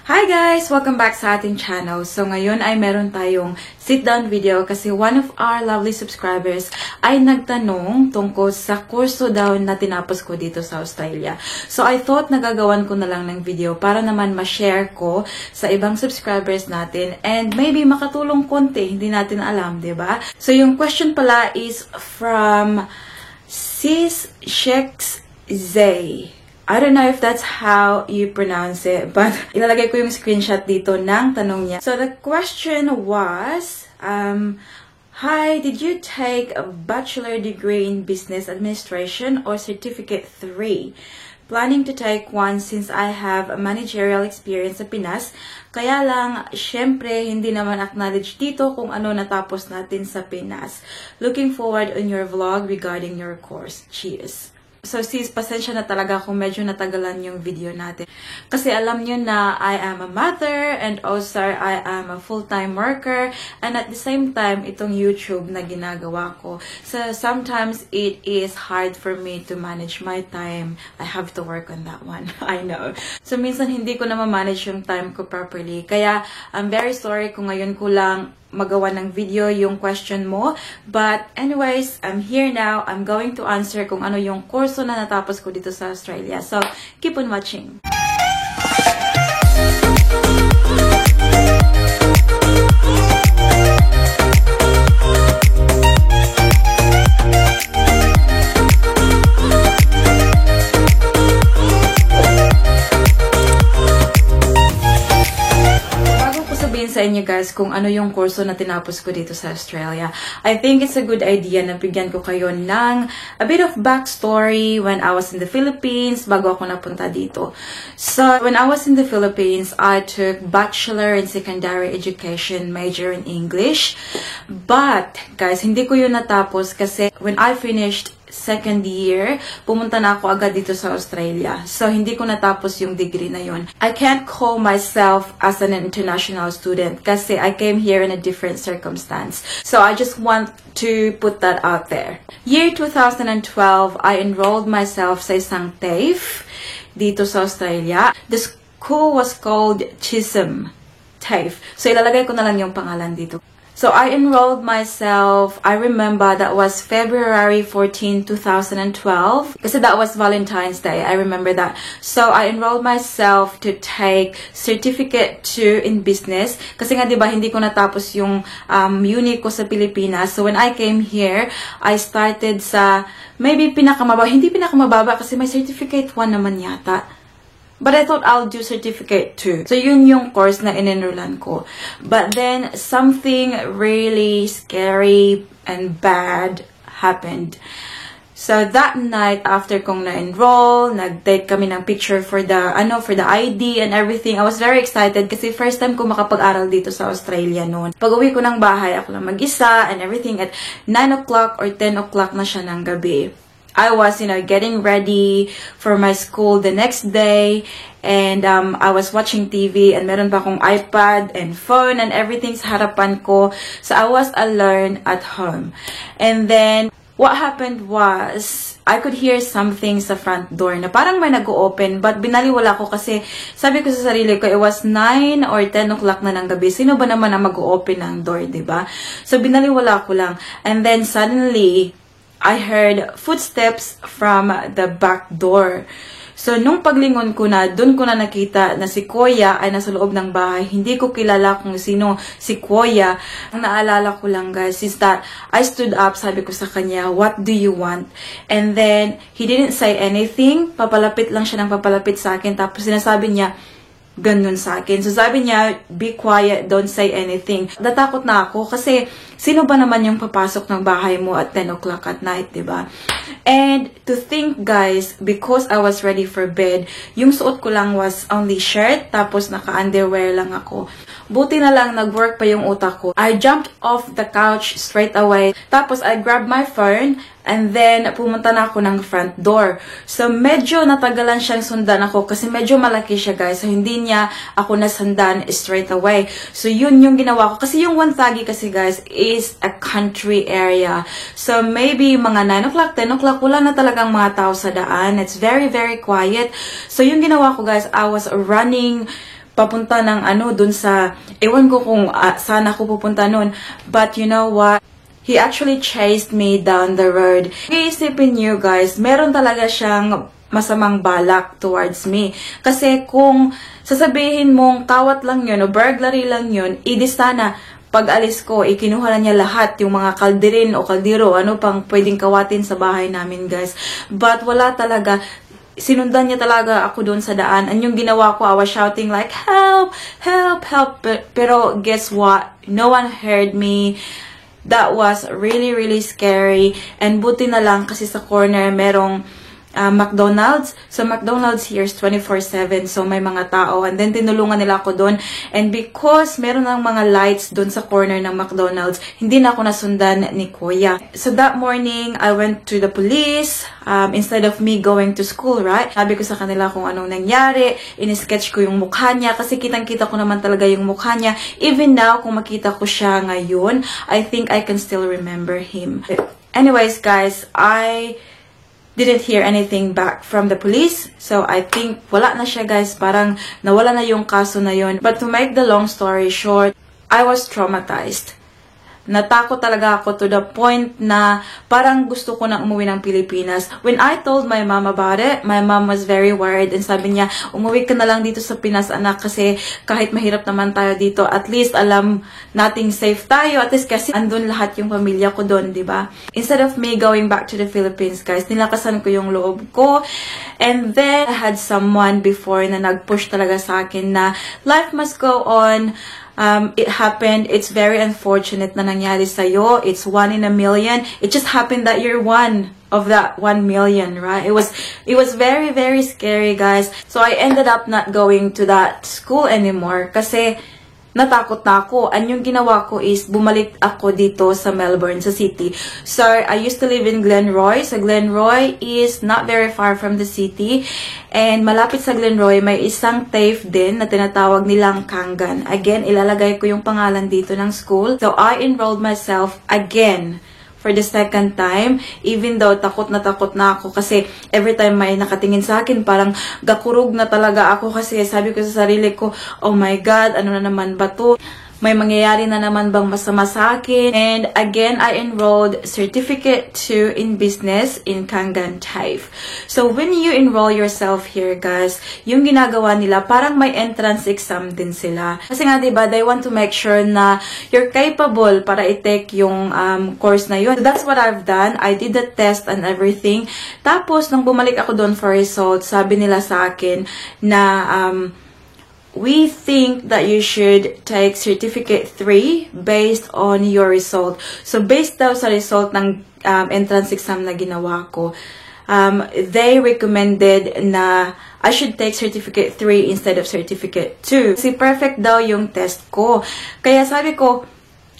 Hi guys! Welcome back sa ating channel. So ngayon ay meron tayong sit-down video kasi one of our lovely subscribers ay nagtanong tungkol sa kurso daw na tinapos ko dito sa Australia. So I thought nagagawan ko na lang ng video para naman ma-share ko sa ibang subscribers natin and maybe makatulong konti, hindi natin alam, diba? So yung question pala is from Sis Shex Zay. I don't know if that's how you pronounce it, but ilalagay ko yung screenshot dito ng tanong niya. So the question was, hi, did you take a bachelor degree in business administration or certificate 3? Planning to take one since I have a managerial experience sa Pinas. Kaya lang, syempre, hindi naman acknowledge dito kung ano natapos natin sa Pinas. Looking forward on your vlog regarding your course. Cheers! So sis, pasensya na talaga kung medyo natagalan yung video natin. Kasi alam nyo na I am a mother and also I am a full-time worker and at the same time, itong YouTube na ginagawa ko. So sometimes it is hard for me to manage my time. I have to work on that one. I know. So minsan hindi ko na ma-manage yung time ko properly. Kaya I'm very sorry kung ngayon ko lang magawa ng video yung question mo. But anyways, I'm here now. I'm going to answer kung ano yung kurso na natapos ko dito sa Australia. So, keep on watching. Sa inyo guys kung ano yung kurso na tinapos ko dito sa Australia. I think it's a good idea na bigyan ko kayo ng a bit of backstory when I was in the Philippines bago ako napunta dito. So, when I was in the Philippines, I took bachelor in secondary education, major in English. But, guys, hindi ko yun natapos kasi when I finished second year, pumunta na ako agad dito sa Australia. So, hindi ko natapos yung degree na yun. I can't call myself as an international student kasi I came here in a different circumstance. So, I just want to put that out there. Year 2012, I enrolled myself sa isang TAFE dito sa Australia. The school was called Chisholm TAFE. So, ilalagay ko na lang yung pangalan dito. So, I enrolled myself, I remember that was February 14, 2012. Kasi that was Valentine's Day, I remember that. So, I enrolled myself to take Certificate 2 in Business. Kasi nga, diba, hindi ko natapos yung uni ko sa Pilipinas. So, when I came here, I started sa, maybe pinakamababa. Hindi pinakamababa kasi may Certificate 1 naman yata. But I thought I'll do certificate 2. So, yun yung course na in-enrollan ko. But then, something really scary and bad happened. So, that night, after kong na-enroll, nag-take kami ng picture for the ID and everything. I was very excited kasi first time ko makapag-aral dito sa Australia noon. Pag-uwi ko ng bahay, ako lang mag-isa and everything at 9 o'clock or 10 o'clock na siya ng gabi. I was, getting ready for my school the next day, and I was watching TV, and meron pa akong iPad and phone and everything sa harapan ko. So I was alone at home. And then, what happened was, I could hear something sa front door na parang may nag-open, but binaliwala ko kasi sabi ko sa sarili ko, it was 9 or 10 o'clock na ng gabi. Sino ba naman ang mag-open ng door, diba? So binaliwala ko lang. And then suddenly, I heard footsteps from the back door. So, nung paglingon ko na, dun ko na nakita na si Kuya ay nasa loob ng bahay. Hindi ko kilala kung sino si Kuya. Ang naalala ko lang guys is that I stood up, sabi ko sa kanya, what do you want? And then, he didn't say anything. Papalapit lang siya ng papalapit sa akin. Tapos sinasabi niya, ganun sa akin. So, sabi niya, be quiet, don't say anything. Natakot na ako kasi sino ba naman yung papasok ng bahay mo at 10 o'clock at night, diba? And to think, guys, because I was ready for bed, yung suot ko lang was only shirt, tapos naka-underwear lang ako. Buti na lang nag-work pa yung utak ko. I jumped off the couch straight away. Tapos I grabbed my phone and then pumunta na ako ng front door. So medyo natagalan siyang sundan ako kasi medyo malaki siya guys. So hindi niya ako nasundan straight away. So yun yung ginawa ko. Kasi yung Wonthaggi kasi guys is a country area. So maybe mga 9 o'clock, 10 o'clock, wala na talagang mga tao sa daan. It's very, very quiet. So yung ginawa ko guys, I was running papunta ng dun sa, ewan ko kung saan ako pupunta nun. But you know what? He actually chased me down the road. Iisipin niyo guys, meron talaga siyang masamang balak towards me. Kasi kung sasabihin mong kawat lang yun o burglary lang yun, sana pag alis ko, ikinuha na niya lahat yung mga kalderin o kaldero, ano pang pwedeng kawatin sa bahay namin guys. But wala talaga. Sinundan niya talaga ako doon sa daan. And yung ginawa ko, I was shouting like, help, help, help. Pero guess what? No one heard me. That was really, really scary. And buti na lang kasi sa corner merong McDonald's. So, McDonald's here is 24/7. So, may mga tao. And then, tinulungan nila ako doon. And because meron ng mga lights doon sa corner ng McDonald's, hindi na ako nasundan ni Kuya. So, that morning, I went to the police instead of me going to school, right? Sabi ko sa kanila kung anong nangyari. In-sketch ko yung mukha niya kasi kitang-kita ko naman talaga yung mukha niya. Even now, kung makita ko siya ngayon, I think I can still remember him. Anyways, guys, I didn't hear anything back from the police. So, I think wala na siya guys. Parang nawala na yung kaso na yun. But to make the long story short, I was traumatized. Natakot talaga ako to the point na parang gusto ko na umuwi ng Pilipinas. When I told my mom about it, my mom was very worried and sabi niya, umuwi ka na lang dito sa Pinas anak kasi kahit mahirap naman tayo dito, at least alam nating safe tayo. At least kasi andun lahat yung pamilya ko doon, di ba? Instead of me going back to the Philippines, guys, nilakasan ko yung loob ko. And then, I had someone before na nag-push talaga sa akin na life must go on. It happened. It's very unfortunate na nangyari sa'yo. It's 1 in a million. It just happened that you're one of that 1 million, right? It was very, very scary, guys. So I ended up not going to that school anymore kasi natakot na ako. And yung ginawa ko is bumalik ako dito sa Melbourne, sa city. So, I used to live in Glenroy. So, Glenroy is not very far from the city. And malapit sa Glenroy, may isang TAFE din na tinatawag nilang Kangan. Again, ilalagay ko yung pangalan dito ng school. So, I enrolled myself again for the second time, even though takot na ako kasi every time may nakatingin sa akin, parang gakurog na talaga ako kasi sabi ko sa sarili ko, oh my God, ano na naman ba to? May mangyayari na naman bang masama sa akin? And again, I enrolled Certificate 2 in Business in Kangan TAFE. So, when you enroll yourself here, guys, yung ginagawa nila, parang may entrance exam din sila. Kasi nga, diba, they want to make sure na you're capable para i-take yung course na yun. So, that's what I've done. I did the test and everything. Tapos, nung bumalik ako doon for results, sabi nila sa akin na we think that you should take Certificate 3 based on your result. So, based daw sa result ng entrance exam na ginawa ko, they recommended na I should take Certificate 3 instead of Certificate 2. Kasi perfect daw yung test ko. Kaya sabi ko,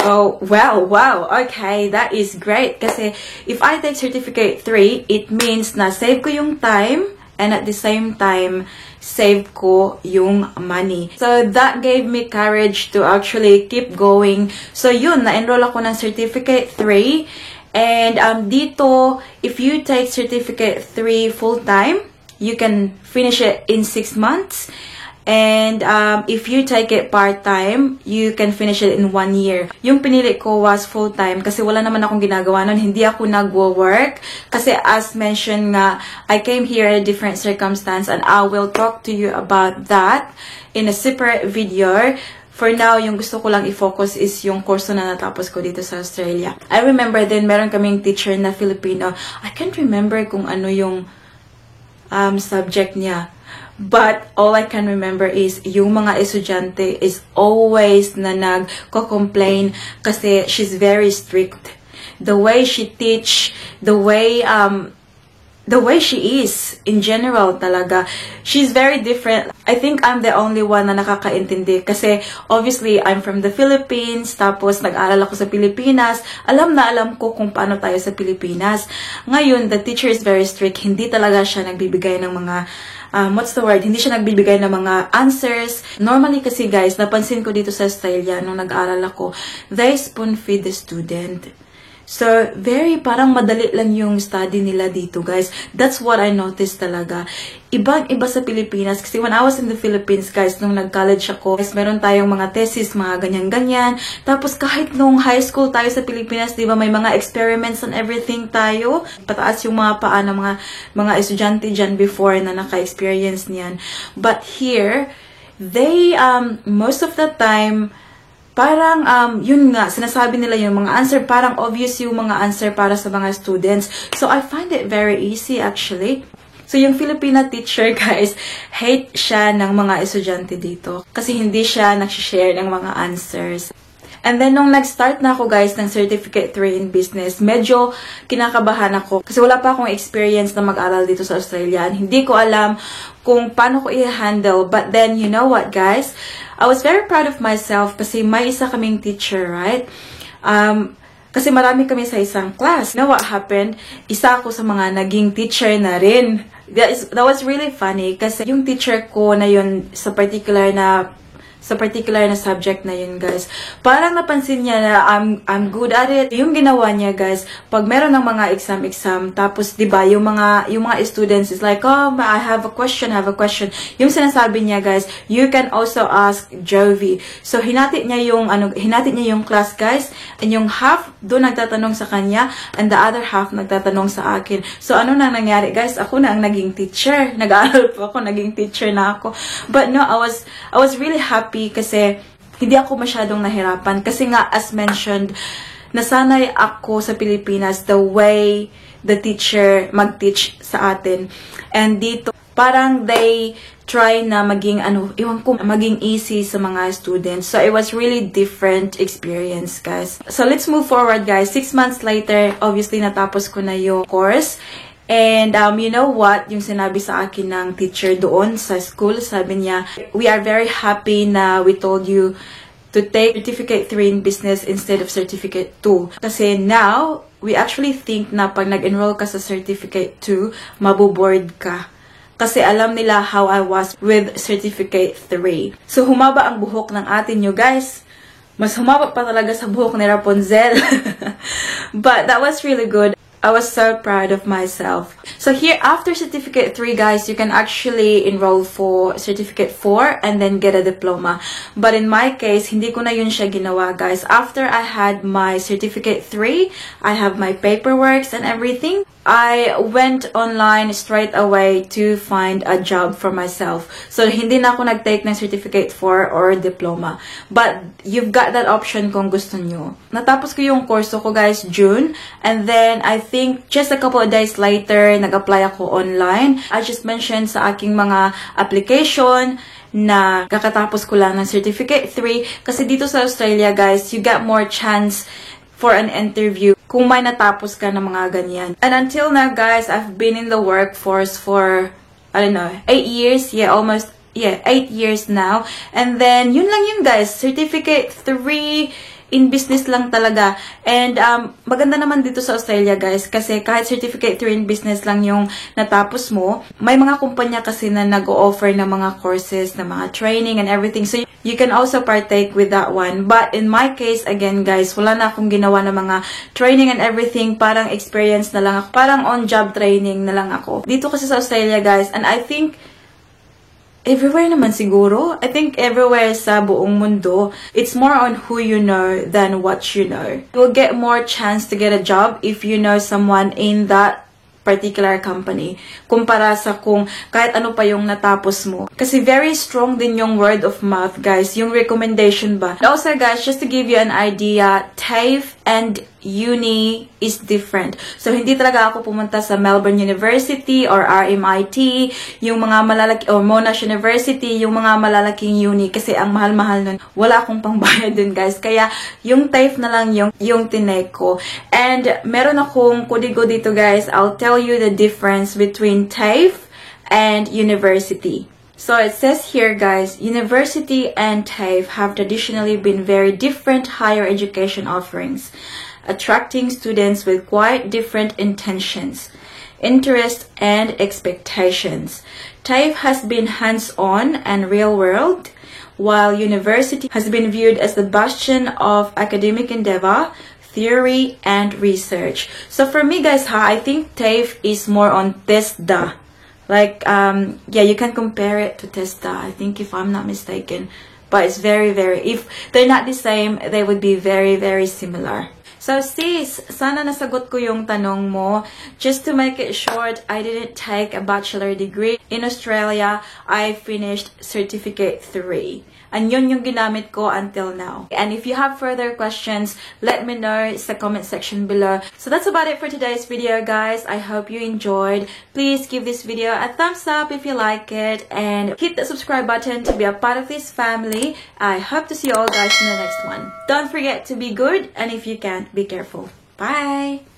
oh, well, wow, okay, that is great. Kasi if I take Certificate 3, it means na save ko yung time and at the same time, save ko yung money. So, that gave me courage to actually keep going. So, yun, na-enroll ako ng Certificate 3. And dito, if you take Certificate 3 full-time, you can finish it in 6 months. And if you take it part-time, you can finish it in 1 year. Yung pinili ko was full-time kasi wala naman akong ginagawa nun. Hindi ako nagwo-work. Kasi as mentioned nga, I came here in a different circumstance and I will talk to you about that in a separate video. For now, yung gusto ko lang i-focus is yung kurso na natapos ko dito sa Australia. I remember din, meron kaming teacher na Filipino. I can't remember kung ano yung subject niya. But all I can remember is yung mga estudyante is always na nagko-complain kasi she's very strict. The way she teach, the way she is in general talaga, she's very different. I think I'm the only one na nakakaintindi kasi obviously I'm from the Philippines, tapos nag-aral ako sa Pilipinas. Alam na alam ko kung paano tayo sa Pilipinas. Ngayon, the teacher is very strict. Hindi talaga siya nagbibigay ng mga hindi siya nagbibigay ng mga answers. Normally kasi guys, napansin ko dito sa Australia nung nag-aral ako, they spoon feed the student. So, very parang madali lang yung study nila dito, guys. That's what I noticed talaga. Ibang-iba sa Pilipinas. Kasi when I was in the Philippines, guys, nung nag-college ako, guys, meron tayong mga thesis, mga ganyan-ganyan. Tapos, kahit nung high school tayo sa Pilipinas, di ba, may mga experiments and everything tayo. Pataas yung mga paa ng mga estudyante dyan before na naka-experience niyan. But here, they, most of the time, parang, yun nga, sinasabi nila yung mga answer, parang obvious yung mga answer para sa mga students. So, I find it very easy actually. So, yung Filipina teacher, guys, hate siya ng mga estudyante dito. Kasi hindi siya nag-share ng mga answers. And then, nung nag-start na ako, guys, ng Certificate 3 in Business, medyo kinakabahan ako. Kasi wala pa akong experience na mag-aral dito sa Australia. And hindi ko alam kung paano ko i-handle. But then, you know what, guys? I was very proud of myself kasi may isa kaming teacher, right? Kasi marami kami sa isang class. You know what happened? Isa ako sa mga naging teacher na rin. That was really funny kasi yung teacher ko na yun sa particular na subject na yun, guys. Parang napansin niya na I'm good at it. Yung ginawa niya, guys, pag meron ng mga exam, tapos, di ba, yung mga students is like, oh, I have a question. Yung sinasabi niya, guys, you can also ask Jovi. So, hinati niya yung class, guys, and yung half doon nagtatanong sa kanya, and the other half nagtatanong sa akin. So, ano nang nangyari, guys? Ako na ang naging teacher. Nag-aaral po ako, naging teacher na ako. But no, I was really happy kasi hindi ako masyadong nahirapan. Kasi nga, as mentioned, nasanay ako sa Pilipinas the way the teacher mag-teach sa atin. And dito, parang they try na maging, maging easy sa mga students. So, it was really different experience, guys. So, let's move forward, guys. 6 months later, obviously, natapos ko na yung course. And, you know what? Yung sinabi sa akin ng teacher doon sa school, sabi niya, we are very happy na we told you to take Certificate 3 in Business instead of Certificate 2. Kasi now, we actually think na pag nag-enroll ka sa Certificate 2, mabuboard ka. Kasi alam nila how I was with Certificate 3. So, humaba ang buhok ng atin nyo, guys. Mas humaba pa talaga sa buhok ni Rapunzel. But that was really good. I was so proud of myself. So here, after Certificate 3, guys, you can actually enroll for Certificate 4 and then get a diploma. But in my case, hindi ko na yun siya ginawa, guys. After I had my Certificate 3, I have my paperwork and everything. I went online straight away to find a job for myself. So, hindi na ako nag-take ng Certificate 4 or diploma. But, you've got that option kung gusto nyo. Natapos ko yung kurso ko, guys, June. And then, I think, just a couple of days later, nag-apply ako online. I just mentioned sa aking mga application na kakatapos ko lang ng Certificate 3. Kasi dito sa Australia, guys, you get more chance for an interview kung may natapos ka ng mga ganyan. And until now, guys, I've been in the workforce for, I don't know, 8 years. Yeah, almost, 8 years now. And then, yun lang yun, guys. Certificate 3 in business lang talaga. And maganda naman dito sa Australia, guys, kasi kahit Certificate 3 in business lang yung natapos mo, may mga kumpanya kasi na nag-o-offer ng mga courses, ng mga training and everything. So, you can also partake with that one. But in my case, again, guys, wala na akong ginawa ng mga training and everything. Parang experience na lang ako. Parang on-job training na lang ako. Dito kasi sa Australia, guys, and I think everywhere naman siguro. I think everywhere sa buong mundo, it's more on who you know than what you know. You'll get more chance to get a job if you know someone in that particular company kumpara sa kung kahit ano pa yung natapos mo. Kasi very strong din yung word of mouth, guys. Yung recommendation ba. Also, guys, just to give you an idea, TAFE and uni is different. So, hindi talaga ako pumunta sa Melbourne University or RMIT, yung mga malalaki, or Monash University, yung mga malalaking uni, kasi ang mahal-mahal nun. Wala akong pangbayad dun, guys. Kaya, yung TAFE na lang yung tinake ko. And, meron akong kodigo dito, guys. I'll tell you the difference between TAFE and university. So it says here, guys, university and TAFE have traditionally been very different higher education offerings, attracting students with quite different intentions, interests, and expectations. TAFE has been hands-on and real-world, while university has been viewed as the bastion of academic endeavor, theory and research. So for me guys, I think TAFE is more on TESDA. Like, yeah, you can compare it to TESDA, I think, if I'm not mistaken. But it's if they're not the same, they would be very similar. So sis, sana nasagot ko yung tanong mo. Just to make it short, I didn't take a bachelor degree. In Australia, I finished Certificate 3. And yun yung ginamit ko until now. And if you have further questions, let me know sa comment section below. So that's about it for today's video, guys. I hope you enjoyed. Please give this video a thumbs up if you like it. And hit the subscribe button to be a part of this family. I hope to see you all guys in the next one. Don't forget to be good. And if you can't, be careful. Bye!